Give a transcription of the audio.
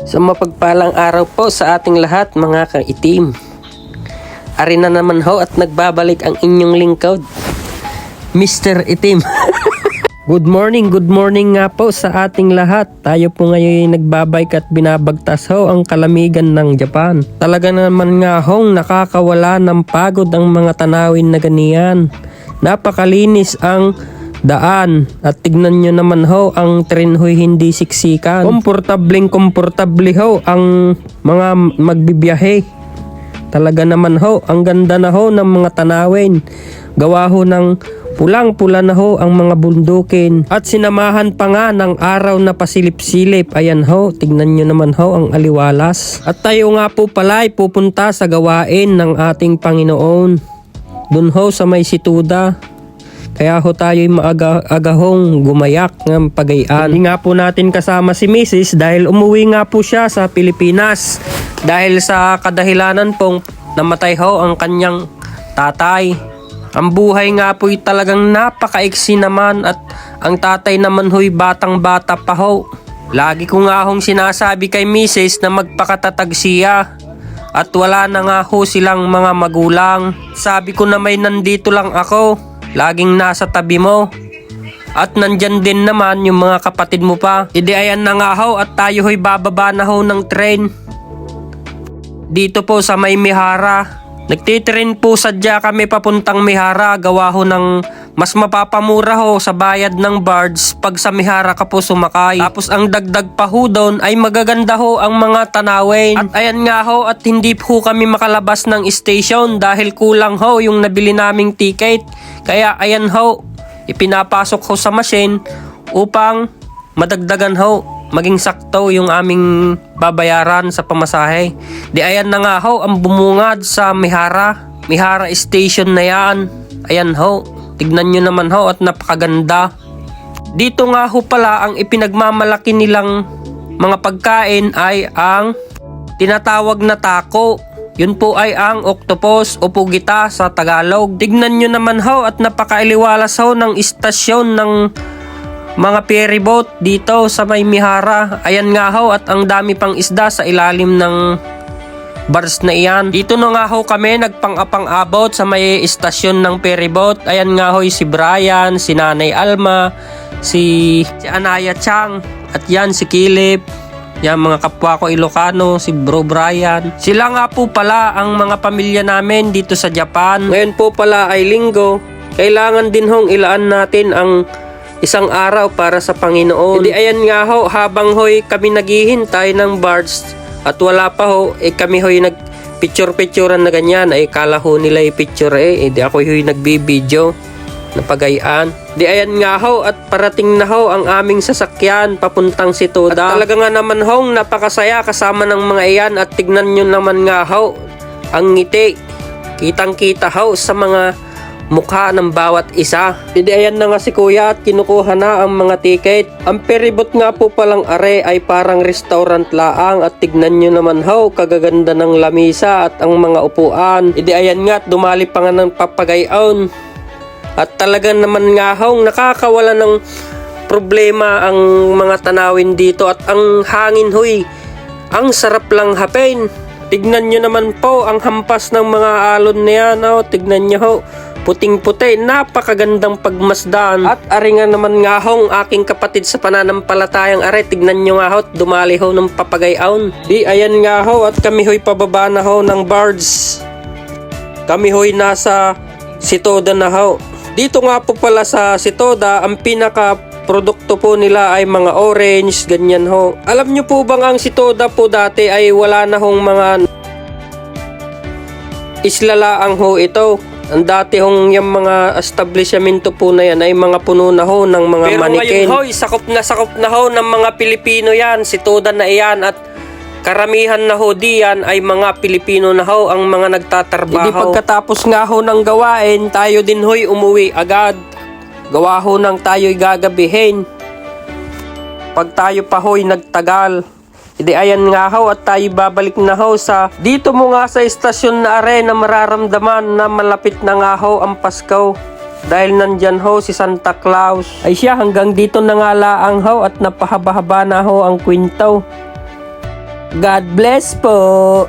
Sa mapagpalang araw po sa ating lahat mga kaitim. Ari na naman ho at nagbabalik ang inyong lingkod, Mr. Itim. Good morning nga po sa ating lahat. Tayo po ngayon nagbabike at binabagtas ho ang kalamigan ng Japan. Talaga naman nga hong nakakawala ng pagod ang mga tanawin na ganiyan. Napakalinis ang daan at tignan nyo naman ho ang tren ho'y hindi siksikan. Komportable ho ang mga magbibiyahe. Talaga naman ho, ang ganda na ho ng mga tanawin. Gawa ho ng pulang-pula na ho ang mga bundukin. At sinamahan pa nga ng araw na pasilip-silip. Ayan ho, tignan nyo naman ho ang aliwalas. At tayo nga po pala ay pupunta sa gawain ng ating Panginoon. Dun ho sa may situda. Kaya ho tayo'y maagahong gumayak ng pagayaan. Hindi nga po natin kasama si Mrs. dahil umuwi nga po siya sa Pilipinas. Dahil sa kadahilanan pong namatay ho ang kanyang tatay. Ang buhay nga po'y talagang napakaiksi naman at ang tatay naman ho'y batang-bata pa ho. Lagi ko nga hong sinasabi kay Mrs. na magpakatatag siya. At wala na nga ho silang mga magulang. Sabi ko na may nandito lang ako. Laging nasa tabi mo. At nandyan din naman yung mga kapatid mo pa. Idi ayan na nga ho at tayo ho'y bababa na ho ng train. Dito po sa may Mihara. Nagtitrain po sadya kami papuntang Mihara. Gawa ho ng mas mapapamura ho sa bayad ng barge pag sa Mihara ka po sumakay. Tapos ang dagdag pa ho doon ay magaganda ho ang mga tanawin. At ayan nga ho at hindi po kami makalabas ng station dahil kulang ho yung nabili naming ticket. Kaya ayan ho, ipinapasok ho sa machine upang madagdagan ho, maging sakto yung aming babayaran sa pamasahe. Di ayan na nga ho ang bumungad sa Mihara Station na yan. Ayan ho, tignan nyo naman ho at napakaganda. Dito nga ho pala ang ipinagmamalaki nilang mga pagkain ay ang tinatawag na taco. Yun po ay ang octopus o pugita sa Tagalog. Tignan nyo naman ho at napakailiwalas ho ng istasyon ng mga ferryboat dito sa may Mihara. Ayan nga ho at ang dami pang isda sa ilalim ng bars na iyan. Dito na nga ho kami nagpang-apang-abot sa may istasyon ng ferryboat. Ayan nga ho si Brian, si Nanay Alma, si Anaya Chang at yan si Kilip. Yan mga kapwa ko Ilocano, si Bro Brian. Sila nga po pala ang mga pamilya namin dito sa Japan. Ngayon po pala ay linggo. Kailangan din hong ilaan natin ang isang araw para sa Panginoon. Hindi ayan nga ho, habang ho'y kami naghihintay ng barge at wala pa ho, kami ho'y nag-picture-picturean na ganyan. Kala ho nila picture di ako ho'y nagbibideo na pagayaan. Di ayan nga ho at parating na ho ang aming sasakyan papuntang Situda. At talaga nga naman ho napakasaya kasama ng mga iyan at tignan nyo naman nga ho ang ngiti. Kitang kita ho sa mga mukha ng bawat isa. Di ayan na nga si kuya at kinukuha na ang mga ticket. Ang ferryboat nga po palang are ay parang restaurant laang at tignan nyo naman ho kagaganda ng lamisa at ang mga upuan. Di ayan nga at dumali pa nga ng papagayon. At talaga naman nga hong nakakawala ng problema ang mga tanawin dito at ang hangin hoy, ang sarap lang hapin. Tignan nyo naman po ang hampas ng mga alon na yan. Tignan nyo ho, puting-puti, napakagandang pagmasdan. At ari nga naman nga hong aking kapatid sa pananampalatayang are, tignan nyo nga ho, dumali ho ng papagayon. Di ayan nga ho at kami ho'y pababa na ho ng barge. Kami ho'y nasa Situda na ho. Dito nga po pala sa Situda, ang pinaka produkto po nila ay mga orange, ganyan ho. Alam nyo po bang ang Situda po dati ay wala na hong mga islalaang ho ito. Ang dati hong yung mga establishmento po na yan ay mga puno na ho ng mga manikin. Pero ngayon ho, sakop na ho ng mga Pilipino yan, Situda na iyan at karamihan na ho diyan ay mga Pilipino na ho ang mga nagtatrabaho. Hindi pagkatapos nga ho ng gawain, tayo din ho'y umuwi agad. Gawa ho nang tayo'y gagabihin. Pag tayo pa ho'y nagtagal. Hindi ayan nga ho at tayo babalik na ho sa dito mo nga sa istasyon na are na mararamdaman na malapit na nga ho ang Pasko. Dahil nandyan ho si Santa Claus. Ay siya hanggang dito na nga laang ho at napahaba-haba na ho ang kwento. God bless po.